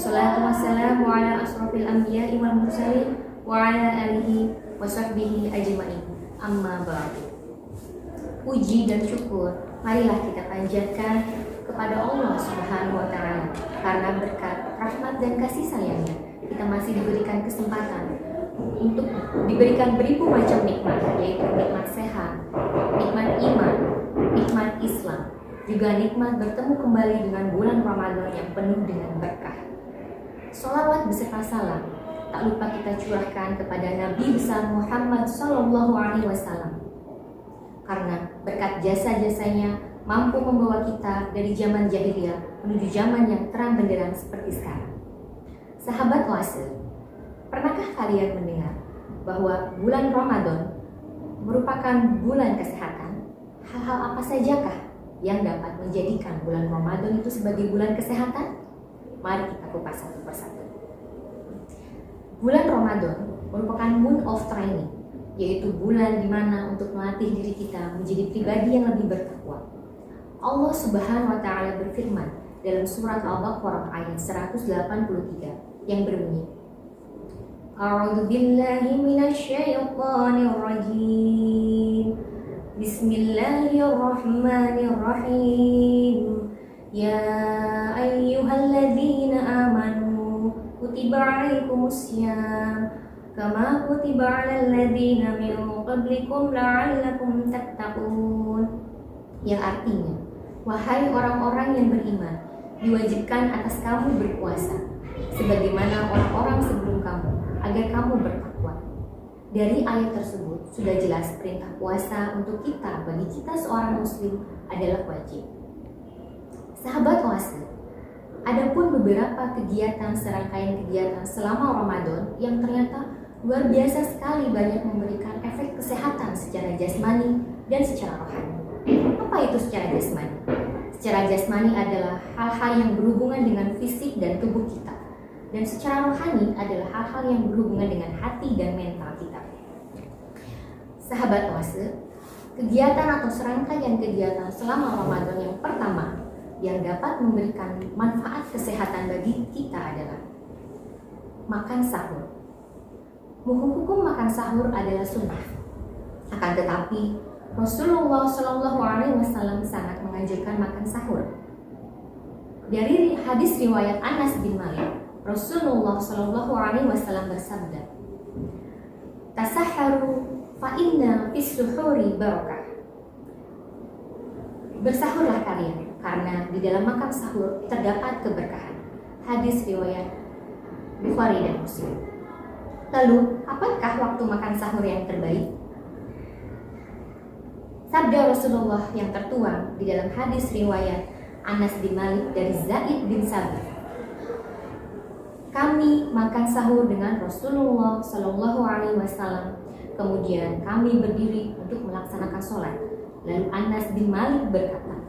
Wassalatu wassalamu ala asrofil anbiya'i wal mursalin wa ala alihi wa sahbihi ajma'in. Amma ba'du. Puji dan syukur marilah kita panjatkan kepada Allah Subhanahu wa Ta'ala, karena berkat rahmat dan kasih sayangnya kita masih diberikan kesempatan untuk diberikan beribu macam nikmat, yaitu nikmat sehat, nikmat iman, nikmat Islam, juga nikmat bertemu kembali dengan bulan Ramadan yang penuh dengan berkah. Sholawat beserta salam tak lupa kita curahkan kepada Nabi besar Muhammad SAW, karena berkat jasa-jasanya mampu membawa kita dari zaman jahiliyah menuju zaman yang terang benderang seperti sekarang. Sahabat Oase, pernahkah kalian mendengar bahwa bulan Ramadan merupakan bulan kesehatan? Hal-hal apa sajakah yang dapat menjadikan bulan Ramadan itu sebagai bulan kesehatan? Mari kita kupas satu persatu. Bulan Ramadan merupakan moon of training, yaitu bulan di mana untuk melatih diri kita menjadi pribadi yang lebih bertakwa. Allah Subhanahu wa Ta'ala berfirman dalam surat Al-Baqarah ayat 183 yang berbunyi, A'udzu billahi minasyaitonir rajim. Bismillahirrahmanirrahim. Ya ayyuhalladzina amanu kutiba 'alaikumussyam kama kutiba 'alal ladzina min qablikum la'allakum tattaqun. Yang artinya, wahai orang-orang yang beriman, diwajibkan atas kamu berpuasa sebagaimana orang-orang sebelum kamu, agar kamu bertakwa. Dari ayat tersebut sudah jelas perintah puasa untuk kita, bagi kita seorang muslim, adalah wajib. Sahabat Oase, adapun beberapa kegiatan, serangkaian kegiatan selama Ramadan yang ternyata luar biasa sekali banyak memberikan efek kesehatan secara jasmani dan secara rohani. Apa itu secara jasmani? Secara jasmani adalah hal-hal yang berhubungan dengan fisik dan tubuh kita, dan secara rohani adalah hal-hal yang berhubungan dengan hati dan mental kita. Sahabat Oase, kegiatan atau serangkaian kegiatan selama Ramadan yang pertama yang dapat memberikan manfaat kesehatan bagi kita adalah makan sahur. Hukum makan sahur adalah sunnah. Akan tetapi Rasulullah SAW sangat menganjurkan makan sahur. Dari hadis riwayat Anas bin Malik, Rasulullah SAW bersabda, "Tasahharu fa inna fis suhuri barakah." Bersahurlah kalian, karena di dalam makan sahur terdapat keberkahan. Hadis riwayat Bukhari dan Muslim. Lalu, apakah waktu makan sahur yang terbaik? Sabda Rasulullah yang tertuang di dalam hadis riwayat Anas bin Malik dari Zaid bin Sabit. Kami makan sahur dengan Rasulullah SAW. Kemudian kami berdiri untuk melaksanakan sholat. Lalu Anas bin Malik berkata,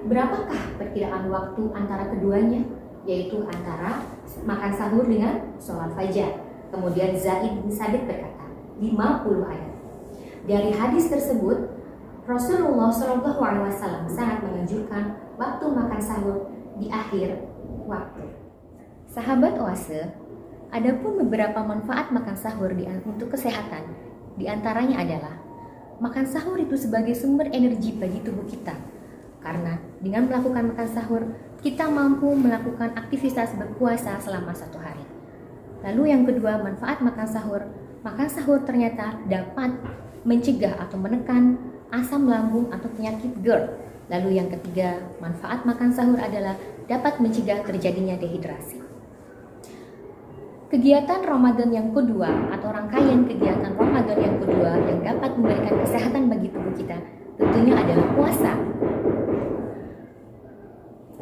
berapakah perkiraan waktu antara keduanya? Yaitu antara makan sahur dengan sholat fajar. Kemudian Zaid bin Sabit berkata, 50 ayat. Dari hadis tersebut, Rasulullah SAW sangat menganjurkan waktu makan sahur di akhir waktu. Sahabat Oase, adapun beberapa manfaat makan sahur untuk kesehatan, di antaranya adalah makan sahur itu sebagai sumber energi bagi tubuh kita. Karena dengan melakukan makan sahur, kita mampu melakukan aktivitas berpuasa selama 1 hari. Lalu yang kedua, manfaat makan sahur ternyata dapat mencegah atau menekan asam lambung atau penyakit GERD. Lalu yang ketiga, manfaat makan sahur adalah dapat mencegah terjadinya dehidrasi. Kegiatan Ramadan yang kedua atau rangkaian kegiatan Ramadan yang kedua yang dapat memberikan kesehatan bagi tubuh kita tentunya adalah puasa.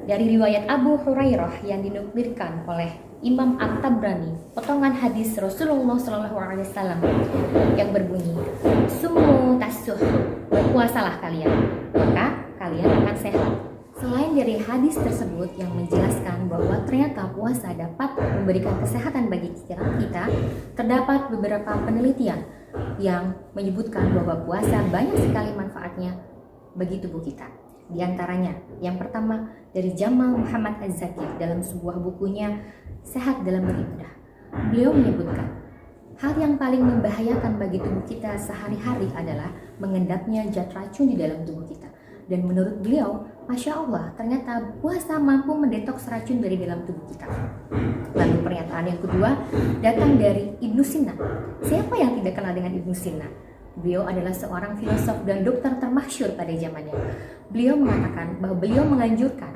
Dari riwayat Abu Hurairah yang dinukilkan oleh Imam At-Tabrani, potongan hadis Rasulullah SAW yang berbunyi, "Sumu tasuh, berpuasalah kalian, maka kalian akan sehat." Selain dari hadis tersebut yang menjelaskan bahwa ternyata puasa dapat memberikan kesehatan bagi kita, terdapat beberapa penelitian yang menyebutkan bahwa puasa banyak sekali manfaatnya bagi tubuh kita. Di antaranya, yang pertama, dari Jamal Muhammad Az-Zakir dalam sebuah bukunya Sehat dalam Beribadah. Beliau menyebutkan, hal yang paling membahayakan bagi tubuh kita sehari-hari adalah mengendapnya zat racun di dalam tubuh kita. Dan menurut beliau, Masya Allah, ternyata puasa mampu mendetoks racun dari dalam tubuh kita. Lalu pernyataan yang kedua datang dari Ibnu Sina. Siapa yang tidak kenal dengan Ibnu Sina? Beliau adalah seorang filosof dan dokter termasyhur pada zamannya. Beliau mengatakan bahwa beliau menganjurkan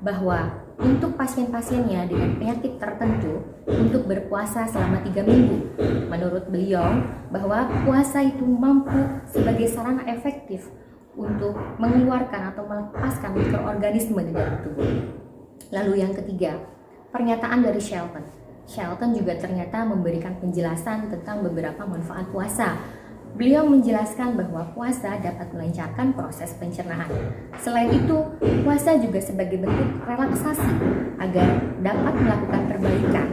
bahwa untuk pasien-pasiennya dengan penyakit tertentu untuk berpuasa selama 3 minggu. Menurut beliau bahwa puasa itu mampu sebagai sarana efektif untuk mengeluarkan atau melepaskan mikroorganisme di dalam tubuh. Lalu yang ketiga, pernyataan dari Shelton. Shelton juga ternyata memberikan penjelasan tentang beberapa manfaat puasa. Beliau menjelaskan bahwa puasa dapat melancarkan proses pencernaan. Selain itu, puasa juga sebagai bentuk relaksasi agar dapat melakukan perbaikan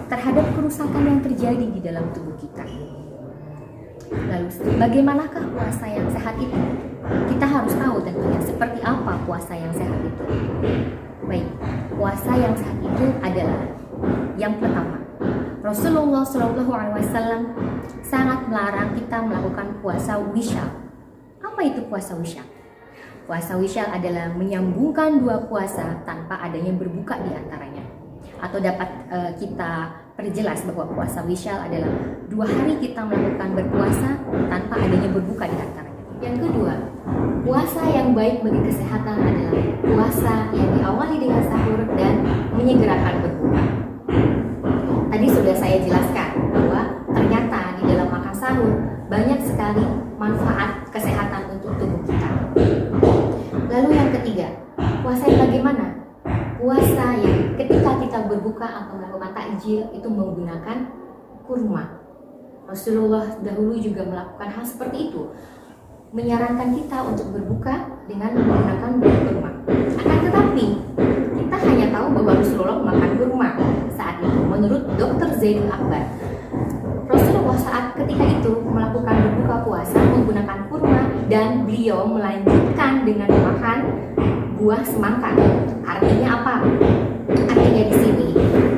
terhadap kerusakan yang terjadi di dalam tubuh kita. Lalu, bagaimanakah puasa yang sehat itu? Kita harus tahu tentunya seperti apa puasa yang sehat itu. Baik, puasa yang sehat itu adalah yang pertama, Rasulullah SAW sangat melarang kita melakukan puasa wisyal. Apa itu puasa wisyal? Puasa wisyal adalah menyambungkan 2 puasa tanpa adanya berbuka di antaranya. Atau dapat kita perjelas bahwa puasa wisyal adalah 2 hari kita melakukan berpuasa tanpa adanya berbuka di antaranya. Yang kedua, puasa yang baik bagi kesehatan adalah puasa yang diawali dengan sahur dan menyegerakan berbuka. Tadi sudah saya jelaskan bahwa ternyata di dalam makan sahur banyak sekali manfaat kesehatan untuk tubuh kita. Lalu yang ketiga, puasa yang bagaimana? Puasa yang ketika kita berbuka atau melakukan takjil itu menggunakan kurma. Rasulullah dahulu juga melakukan hal seperti itu, menyarankan kita untuk berbuka dengan menggunakan buah kurma. Akan tetapi kita hanya tahu bahwa Rasulullah makan kurma saat itu. Menurut Dr. Zainul Akbar, Rasulullah saat ketika itu melakukan berbuka puasa menggunakan kurma dan beliau melanjutkan dengan makan buah semangka. Artinya apa? Artinya di sini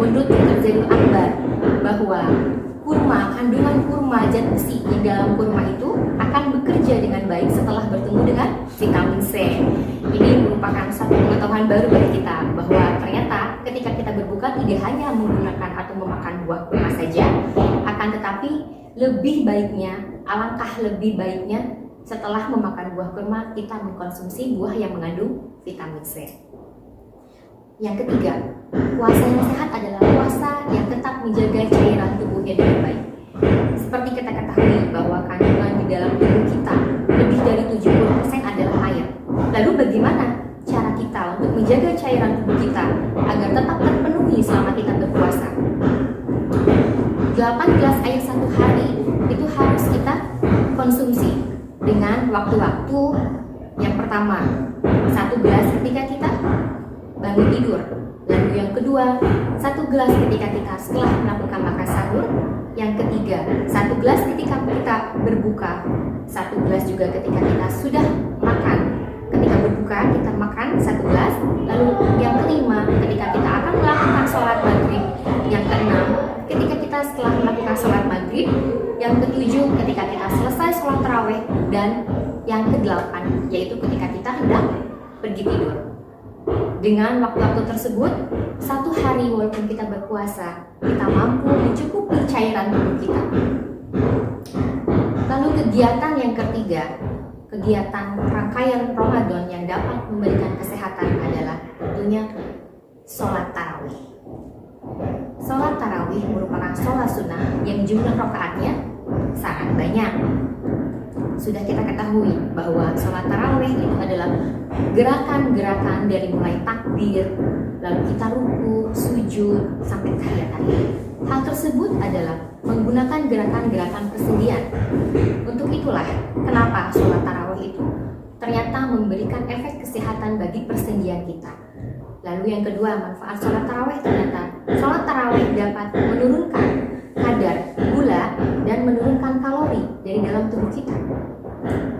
menurut Dr. Zainul Akbar bahwa kurma, kandungan kurma, zat besi yang dalam kurma itu akan bekerja dengan baik setelah bertemu dengan vitamin C. Ini merupakan satu pengetahuan baru bagi kita bahwa ternyata ketika kita berbuka tidak hanya menggunakan atau memakan buah kurma saja, akan tetapi lebih baiknya, alangkah lebih baiknya setelah memakan buah kurma kita mengkonsumsi buah yang mengandung vitamin C. Yang ketiga, puasa yang sehat adalah puasa yang tetap menjaga cairan tubuhnya dengan baik. Seperti kita ketahui bahwa kandungan di dalam tubuh kita lebih dari 70% adalah air. Lalu bagaimana cara kita untuk menjaga cairan tubuh kita agar tetap terpenuhi selama kita berpuasa? 8 gelas air 1 hari itu harus kita konsumsi dengan waktu-waktu. Yang pertama, 1 gelas ketika kita bangun tidur. Lalu yang kedua, 1 gelas ketika kita setelah melakukan makan sahur. Yang ketiga, 1 gelas ketika kita berbuka. 1 gelas juga ketika kita sudah makan. Ketika berbuka kita makan 1 gelas. Lalu yang kelima, ketika kita akan melakukan sholat maghrib. Yang keenam, ketika kita setelah melakukan sholat maghrib. Yang ketujuh, ketika kita selesai sholat tarawih. Dan yang kedelapan, yaitu ketika kita hendak pergi tidur. Dengan waktu-waktu tersebut, 1 hari walaupun kita berpuasa, kita mampu mencukupi cairan tubuh kita. Lalu kegiatan yang ketiga, kegiatan rangkaian Ramadan yang dapat memberikan kesehatan adalah tentunya sholat tarawih. Sholat tarawih merupakan sholat sunnah yang jumlah rakaatnya sangat banyak. Sudah kita ketahui bahwa sholat tarawih itu adalah gerakan-gerakan dari mulai takbir, lalu kita ruku, sujud, sampai tahiyat akhir. Hal tersebut adalah menggunakan gerakan-gerakan persendian. Untuk itulah kenapa sholat tarawih itu ternyata memberikan efek kesehatan bagi persendian kita. Lalu yang kedua, manfaat sholat tarawih ternyata sholat tarawih dapat menurunkan kadar gula dan menurunkan kalori dari dalam tubuh kita.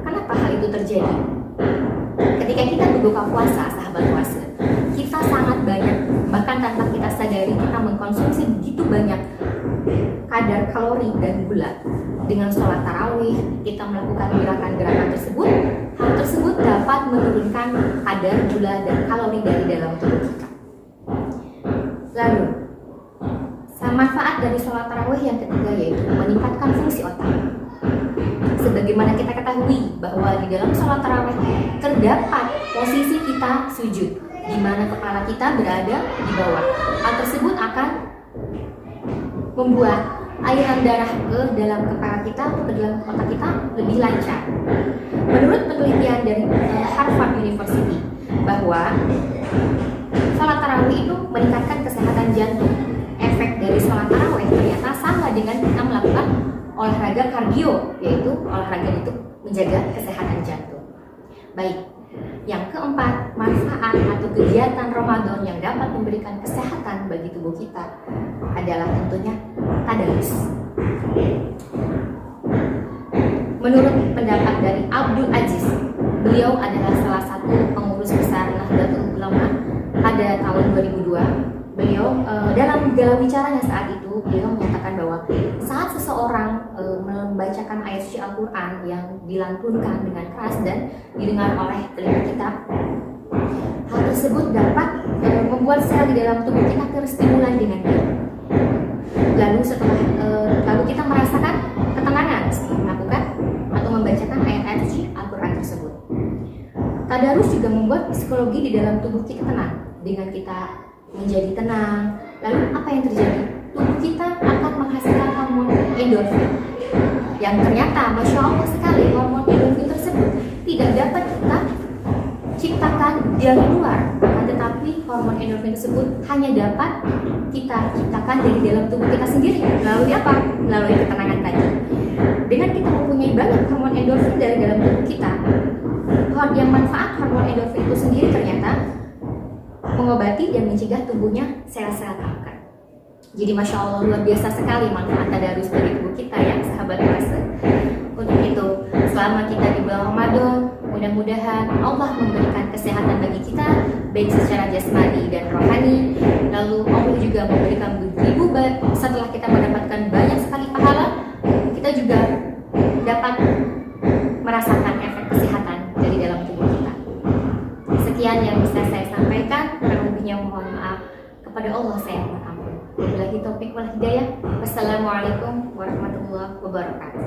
Kenapa hal itu terjadi? Ketika kita berbuka puasa, sahabat puasa, kita mengkonsumsi begitu banyak kadar kalori dan gula. Dengan sholat tarawih, kita melakukan gerakan-gerakan tersebut. Hal tersebut dapat menurunkan kadar gula dan kalori dari dalam tubuh kita. Lalu, manfaat dari sholat tarawih yang ketiga yaitu meningkatkan fungsi otak. Sebagaimana kita ketahui bahwa di dalam sholat tarawih terdapat posisi kita sujud, di mana kepala kita berada di bawah. Hal tersebut akan membuat aliran darah ke dalam kepala kita atau ke dalam otak kita lebih lancar. Menurut penelitian dari Harvard University bahwa sholat tarawih itu meningkatkan kesehatan jantung. Efek dari sholat tarawih ternyata sama dengan kita melakukan olahraga kardio, yaitu olahraga itu menjaga kesehatan jantung. Baik, yang keempat, manfaat atau kegiatan Ramadan yang dapat memberikan kesehatan bagi tubuh kita adalah tentunya tadarus. Menurut pendapat dari Abdul Aziz, beliau adalah salah satu pengurus besar Nahdlatul Ulama pada tahun 2002. Beliau dalam wicaranya saat itu, beliau menyatakan bahwa saat seseorang membacakan ayat suci Al-Quran yang dilantunkan dengan keras dan didengar oleh telinga kita, hal tersebut dapat membuat sel di dalam tubuh kita terstimulan dengan baik. Lalu kita merasakan ketenangan setelah melakukan atau membacakan ayat-ayat suci Al-Quran tersebut. Tadarus juga membuat psikologi di dalam tubuh kita tenang. Dengan kita menjadi tenang, lalu apa yang terjadi? Tubuh kita akan menghasilkan hormon endorfin yang ternyata Masya Allah sekali hormon endorfin tersebut tidak dapat kita ciptakan dari luar, tetapi hormon endorfin tersebut hanya dapat kita ciptakan dari dalam tubuh kita sendiri. Melalui apa? Melalui ketenangan tadi. Dengan kita mempunyai banyak hormon endorfin dari dalam tubuh kita, yang manfaat hormon endorfin itu sendiri ternyata mengobati dan mencegah tubuhnya sel-sel kanker. Jadi Masya Allah luar biasa sekali manfaat tadarus bagi tubuh kita ya sahabat puasa. Untuk itu selama kita di bulan Ramadan, mudah-mudahan Allah memberikan kesehatan bagi kita baik secara jasmani dan rohani. Lalu Allah juga memberikan beribu setelah kita mendapatkan banyak sekali pahala, kita juga dapat merasakan efek kesehatan dari dalam tubuh kita. Sekian yang bisa saya sampaikan, kurang lebihnya mohon maaf. Kepada Allah saya mohon ampun. Wabillahi taufiq wal hidayah. Wassalamualaikum warahmatullahi wabarakatuh.